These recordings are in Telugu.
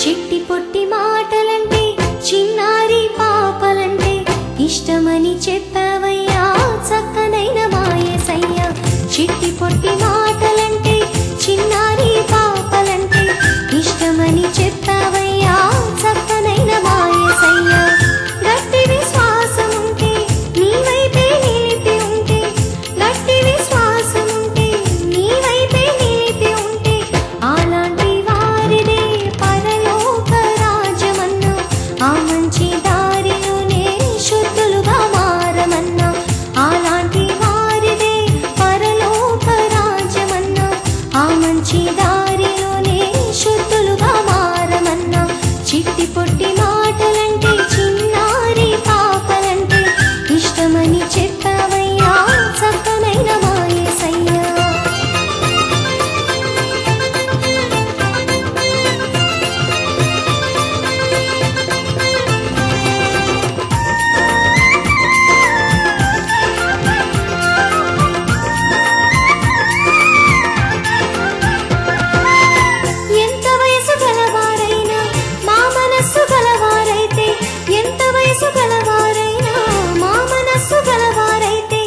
చిట్టి పొట్టి మాటలంటే చిన్నారి పాపలంటే ఇష్టమని చెప్పావయ్యా చక్కనైన మా యేసయ్యా చిట్టి పొట్టి మాటలంటే చిన్నారి పాపలంటే ఇష్టమని చెప్పావయ్యా చక్కనైన మా యేసయ్యా గట్టి విశ్వాసం ఉంటే నీ వైపే నిలిపి ఉంటే గట్టి విశ్వాసం ఉంటే నీ వైపే నిలిపి ఉంటే అలాంటి వారిదే పరలోక రాజ్యమన్నా ఆ మంచి దారిలోనే శుద్ధులుగా మారమన్నా అలాంటి వారిదే పరలోక రాజ్యమన్నా ఆ మంచి దారిలోనే శుద్ధులుగా మారమన్నా చిట్టి పొట్టి మాటలంటే చిన్నారి పాపలంటే ఇష్టమని చెప్పావయ్యా చక్కనైన మా యేసయ్యా ఎంత వయసు గలవారైనా మా మనస్సు గలవారైతే ఎంత వయసు గలవారైనా మా మనస్సు గలవారైతే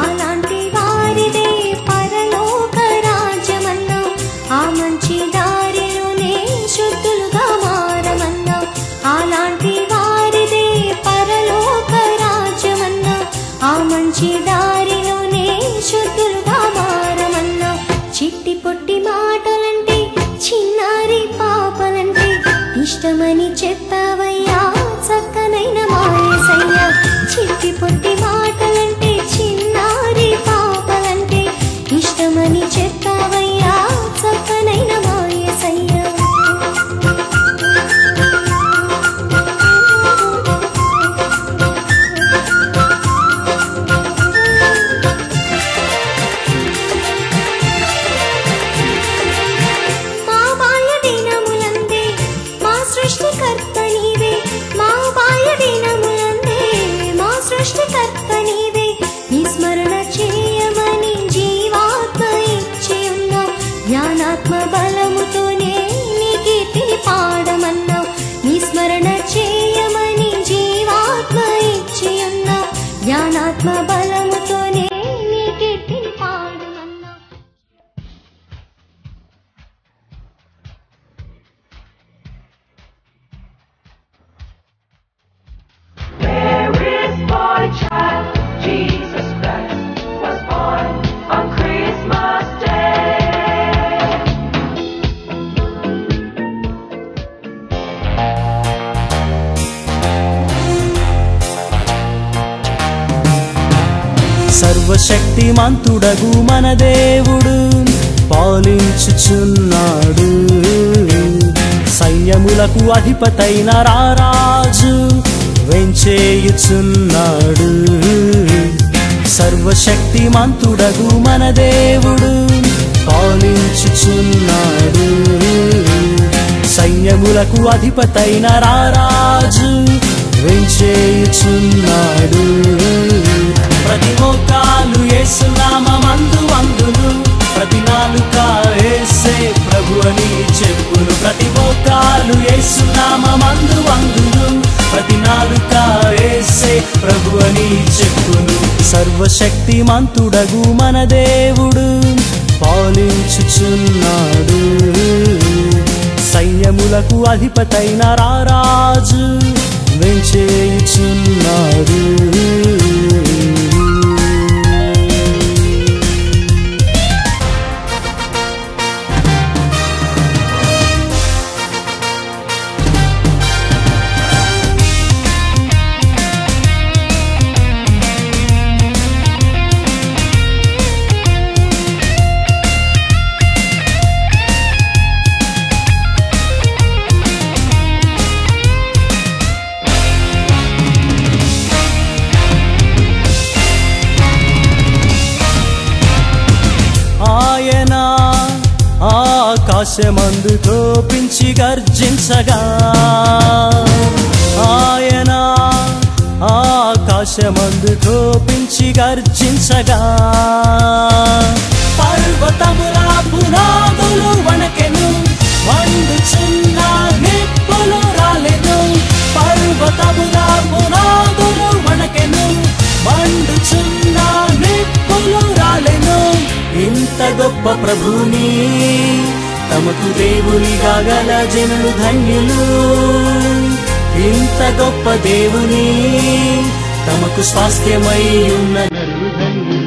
అలాంటి వారిదే పరలోక రాజ్యమన్నా ఆ మంచి దారిలోనే శుద్ధులుగా మారమన్నా అలాంటి వారిదే పరలోక రాజ్యమన్నా ఆ మంచి దారిలోనే శుద్ధులుగా మారమన్నా చిట్టి పొట్టి మాటలంటే చిన్నారి పాపలంటే ఇష్టమని చెప్పావయ్యా చక్కనైన మా యేసయ్యా చిట్టి పొట్టి మాటలంటే చిన్నారి పాపలంటే ఇష్టమని చెప్పావయ్యా చక్కనైన మా యేసయ్యా మా బాల్య దినములందే మా సృష్టికర్త నీవే మా బాల్య దినములందే మా సృష్టికర్త నీవే నీ స్మరణ చేయమని జీవాత్మ ఇచ్చి ఉన్నావు జ్ఞానాత్మ బలముతోనే నీ కీర్తిని పాడమన్నావు నీ స్మరణ చేయమని జీవాత్మ ఇచ్చి ఉన్నావు జ్ఞానాత్మ బలముతోనే నీ కీర్తిని పాడమన్నావు There is boy child, Jesus Christ was born on Christmas Day. సర్వశక్తిమంతుడగు మన దేవుడు పాలించుచున్నాడు సైన్యములకు అధిపతైన రారాజు వెంచేయుచున్నాడు సర్వశక్తిమంతుడగు మన దేవుడు పాలించుచున్నాడు సైన్యములకు అధిపతైన రారాజు వెంచేయుచున్నాడు ప్రతి మోకాలు యేసు నామమందు వందును ప్రతి నాలుక యేసే ప్రభు అని చెప్పును ప్రతి మోకాలు యేసు నామమందు వందును ప్రతి నాలుక యేసే ప్రభు అని చెప్పును సర్వశక్తిమంతుడగు మన దేవుడు పాలించుచున్నాడు సైన్యములకు అధిపతైన రారాజు వెంచేయుచున్నాడు ఆకాశమందు కోపించి గర్జించగా ఆయన ఆకాశమందు కోపించి గర్జించగా పర్వతముల పునాదులు వణకెను మండుచున్న గొప్ప ప్రభుని తమకు దేవునిగా గల జనులు ధన్యులు. ఇంత గొప్ప దేవుని తమకు స్వాస్థ్యమై ఉన్న నరులు ధన్యులు.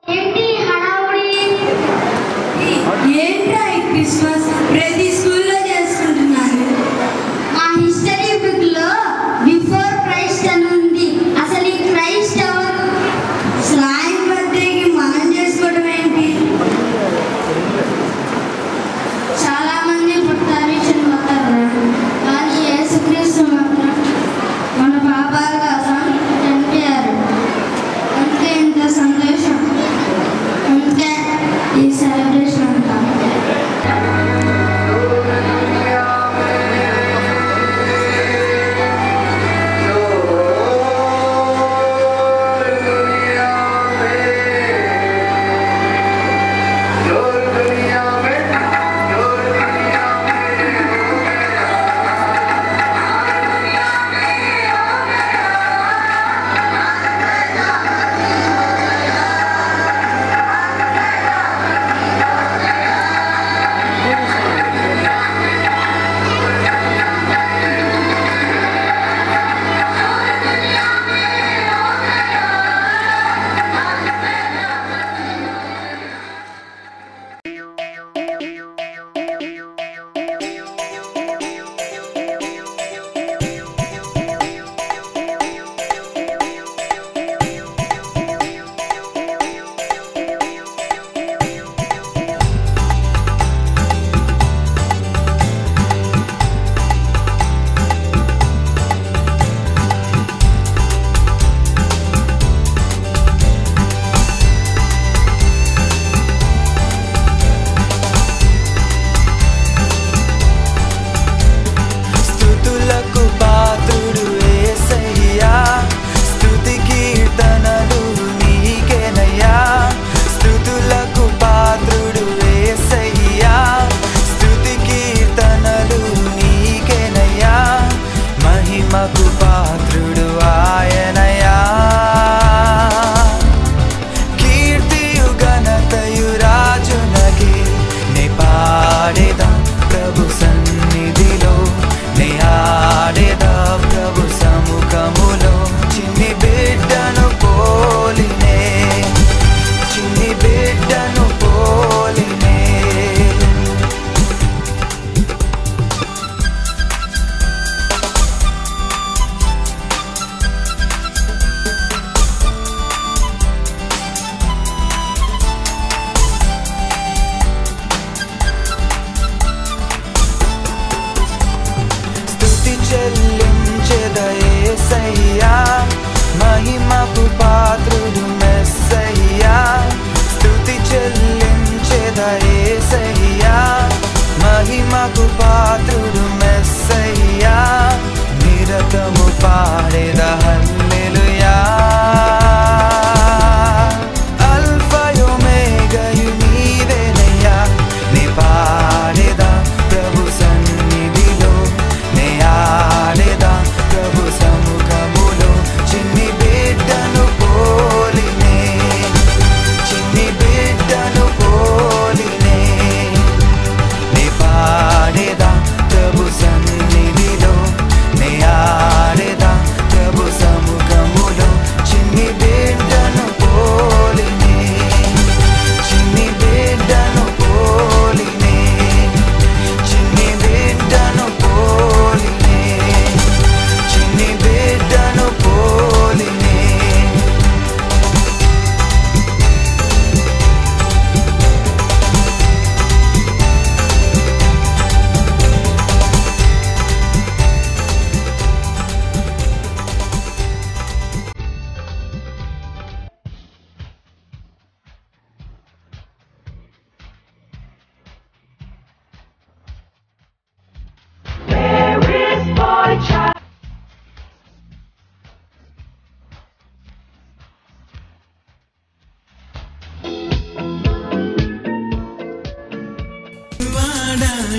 ఏంటి హడావుడి? ఏంట్రా ఈ క్రిస్మస్ ప్రతి స్కూల్లో చేసుకుంటున్నారు? మా హిస్టరీ బుక్ లో బిఫోర్ క్రైస్ట్ అని ఉంది. అసలు ఈ క్రైస్ట్ ఎవరు? స్లాయ్ బర్త్డేకి మనం చేసుకోవడం ఏంటి? చాలా మంది పుట్టారు చనిపోతారు, కానీ యేసుక్రీస్తు మాత్రం మన పాపాల కోసం చనిపోయారు. అందుకే ఇంత సంతోషం, అందుకే ఈ సెలబ్రేషన్ అంటాం.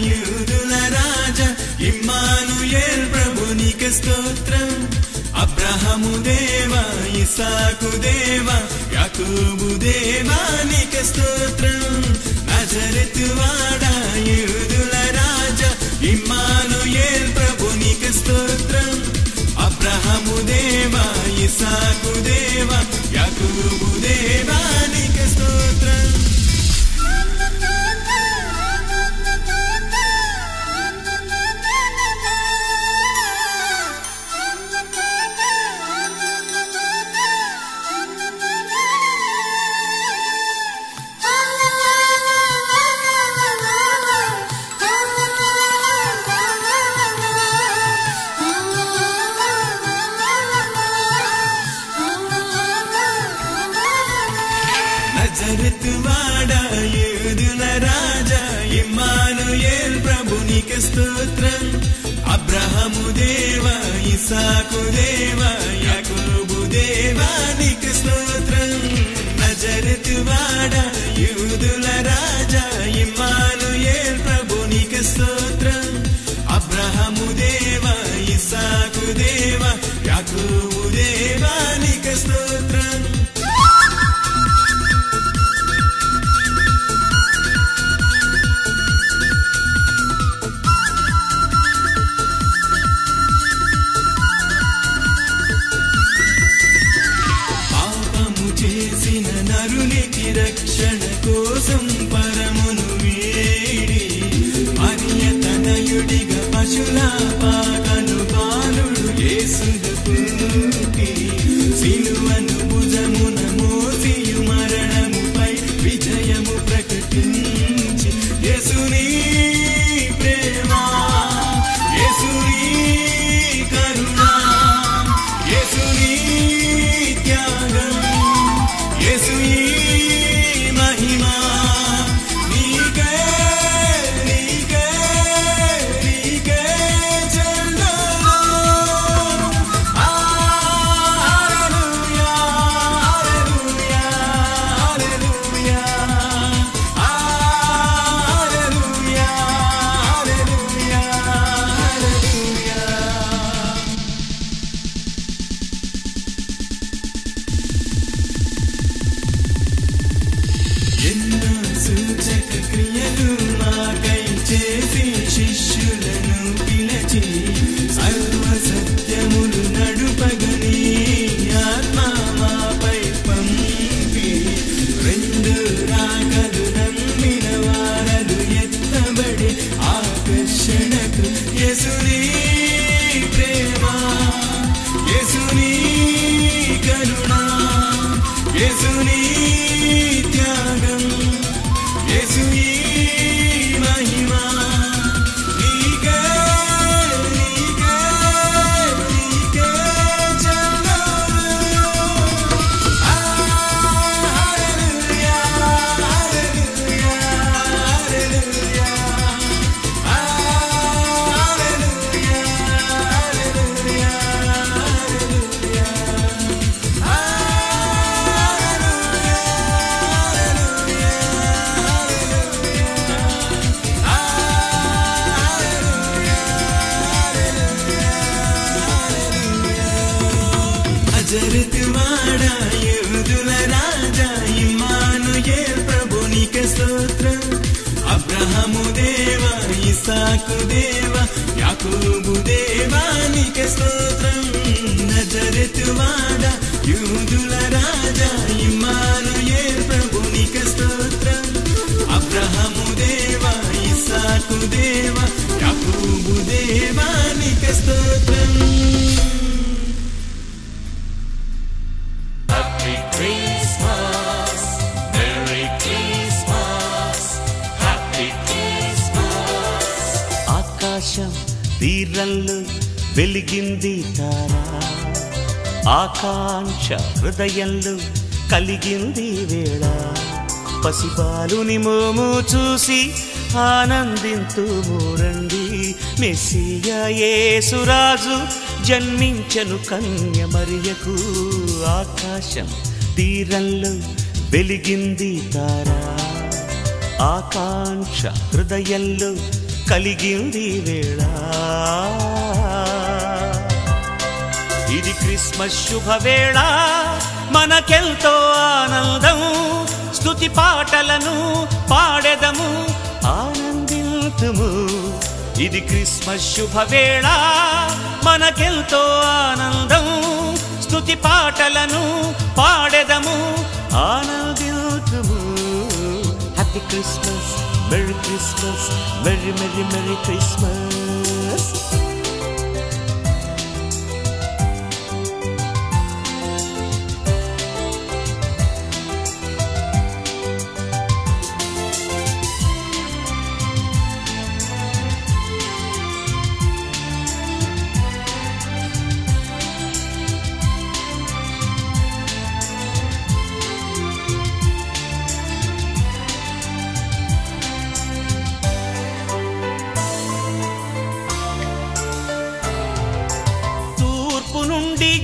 యూదుల రాజా ఇమ్మానుయేల్ ప్రభు నీకే స్తోత్రం. అబ్రహాము దేవా ఇస్సాకు దేవా యాకోబు దేవా నీకే స్తోత్రం. నజరేతు వాడా యూదుల రాజా ఇమ్మానుయేల్ ప్రభు నీకే స్తోత్రం. అబ్రహాము దేవా ఇస్సాకు దేవా యాకోబు దేవా నీకే స్తోత్రం. నజరేతు వాడా యూదుల రాజా ఇమ్మానుయేల్ ప్రభు నీకే స్తోత్రం. అబ్రహాము దేవా ఇస్సాకు దేవా యాకోబు దేవా నీకే స్తోత్రం. నజరేతు వాడా యూదుల రాజా ఇమ్మానుయేల్ ప్రభు నీకే స్తోత్రం. అబ్రహాము దేవా ఇస్సాకు దేవా యాకోబు దేవా నీకే స్తోత్రం. చేసిన నరునికి రక్షణ కోసం పరమును వీడి మరియ తనయుడిగా పశుల పాకను బాలుడు యేసును పుట్టి సిలువను భుజమున మోసియు మరణముపై విజయము ప్రకటించి యేసుని ప్రేమ యేసుని కరుణ యేసుని త్యాగం యేసు ఈ మహిమా నీకే నీకే నీకే చెందను. హల్లెలూయా హల్లెలూయా హల్లెలూయా హల్లెలూయా హల్లెలూయా హల్లెలూయా. ఎన్నో సూచక క్రియలు మాకై చేసి శిష్యులను పిలిచి సర్వ సత్యములు నడుపగని ఆత్మ మాపై పంపి రెండు రాకలు నమ్మిన వారలు ఎత్తబడి ఆకర్షణకు యేసుని ప్రేమ యేసుని కరుణ యేసుని త్యాగం యేసు ఈ మహిమా నీకే నీకే నీకే చెందను. హల్లెలూయా హల్లెలూయా హల్లెలూయా హల్లెలూయా హల్లెలూయా హల్లెలూయా. నజరేతు వాడా యూదుల రాజా ఇమ్మానుయేల్ ప్రభు నీకే స్తోత్రం. అబ్రహాము దేవా ఇస్సాకు దేవా యాకోబు దేవా నీకే స్తోత్రం. నజరేతు వాడా యూదుల రాజా ఇమ్మానుయేల్ ప్రభు నీకే స్తోత్రం. అబ్రహాము దేవా ఇస్సాకు దేవా యాకోబు దేవా నీకే స్తోత్రం. Happy Christmas, Merry Christmas, Happy Christmas. ఆకాశం తీరంలో వెలిగింది తారా ఆకాంక్ష హృదయంలో కలిగింది వేళ పసిబాలుని మోము చూసి ఆనందింతుము రండి మెస్సియా యేసురాజు జన్మించను కన్య మరియకు ఆకాశం తీరంలో వెలిగింది తారా ఆకాంక్ష హృదయంలో కలిగింది వేళ. ఇది క్రిస్మస్ శుభవేళ, మనకెంతో ఆనందం, స్తుతి పాటలను పాడెదము, ఆనందింతుము. ఇది క్రిస్మస్ శుభవేళ, మనకెంతో ఆనందం, స్తుతి పాటలను పాడెదము, ఆనందింతుము. Happy Christmas, merry Christmas, merry merry merry Christmas.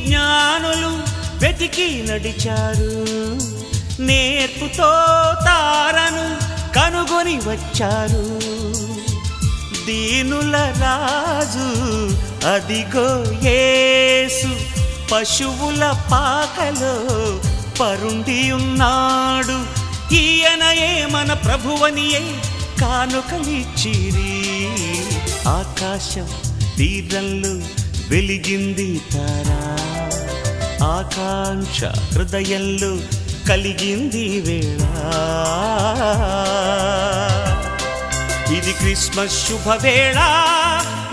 జ్ఞానులు వెతికి నడిచారు, నేర్పుతో తారను కనుగొని వచ్చారు. దీనుల రాజు అదిగో యేసు, పశువుల పాకలో పరుండి ఉన్నాడు. ఈయనయే మన ప్రభువనియే కానుకలిచ్చిరి. ఆకాశం తీరంలో వెలిగింది తారా, ఆకాంక్ష హృదయంలో కలిగింది వేళ. ఇది క్రిస్మస్ శుభవేళ,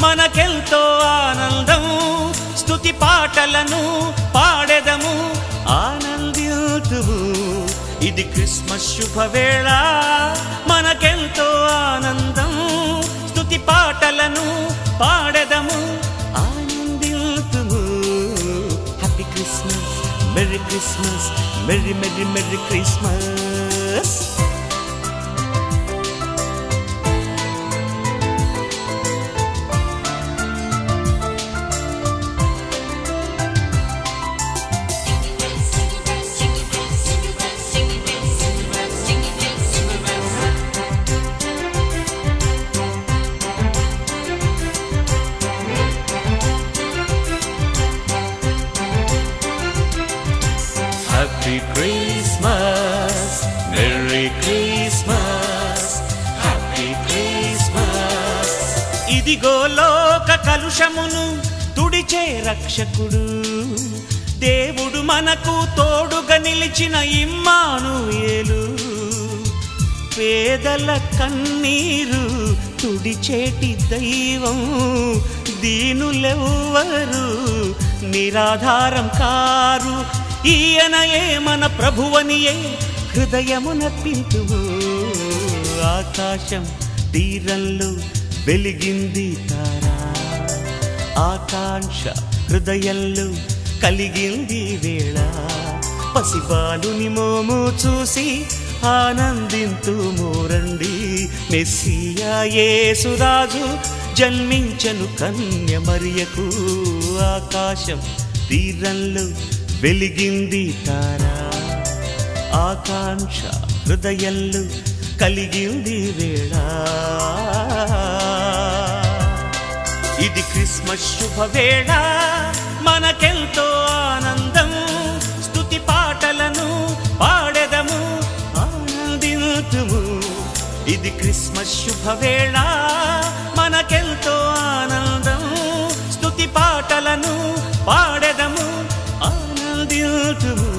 మనకెంతో ఆనందం, స్తుతి పాటలను పాడెదము, ఆనందింతుము. ఇది క్రిస్మస్ శుభవేళ, మనకెంతో ఆనందం, స్తుతి పాటలను పాడెదము, happy Christmas, merry Christmas, merry merry merry Christmas. Happy Christmas, Merry Christmas, Happy Christmas. ఇదిగో లోక కలుషమును తుడిచే రక్షకుడు, దేవుడు మనకు తోడుగా నిలిచిన ఇమ్మానుయేలు. పేదల కన్నీరు తుడిచేటి దైవం, దీనులెవ్వరు నిరాధారం కారు. ఈయనయే మన ప్రభువనియే హృదయమునర్పింతుము. ఆకాశం తీరంలో వెలిగింది తారా, ఆకాంక్ష హృదయంలో కలిగింది వేళ. పసిబాలుని మోము చూసి ఆనందింతుము రండి, మెస్సియా యేసురాజు జన్మించను కన్య మరియకు. ఆకాశం తీరంలో వెలిగింది తారా, ఆకాంక్ష హృదయంలో కలిగింది వేళ. ఇది క్రిస్మస్ శుభవేళ, మనకెంతో ఆనందం, స్తుతి పాటలను పాడెదము, ఆనందింతుము. ఇది క్రిస్మస్ శుభవేళ, మనకెంతో ఆనందం, స్తుతి పాటలను పాడెదము, ఆనందింతుము.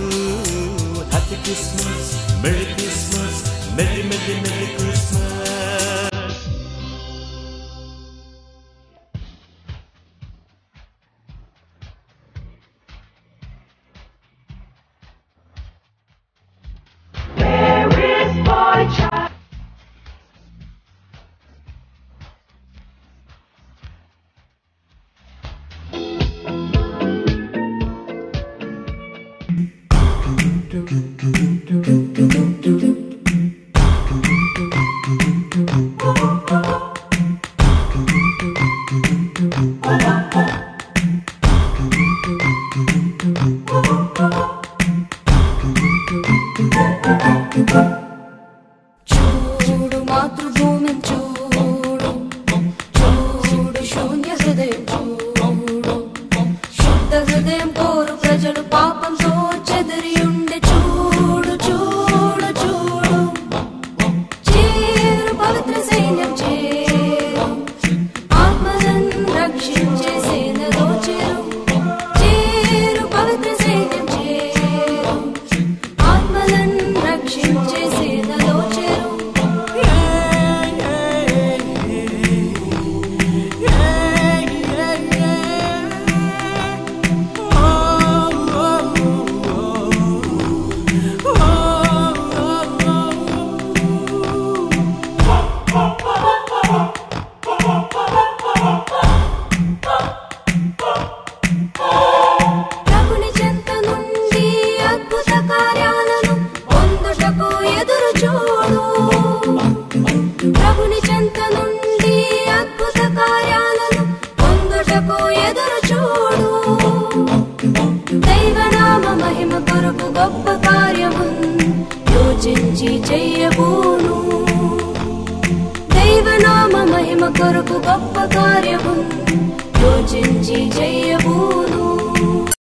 Happy Christmas, merry Christmas, merry merry merry Christmas. There is boy child. చూడు మాతృభూమిని చూడు, పొందుటకు ఎదురు చూడు. ప్రభుని చెంత నుండి అద్భుత కార్యాలను పొందుటకు ఎదురు చూడు. దైవనామ మహిమ కొరకు గొప్ప కార్యము యోచించి చెయ్యబూ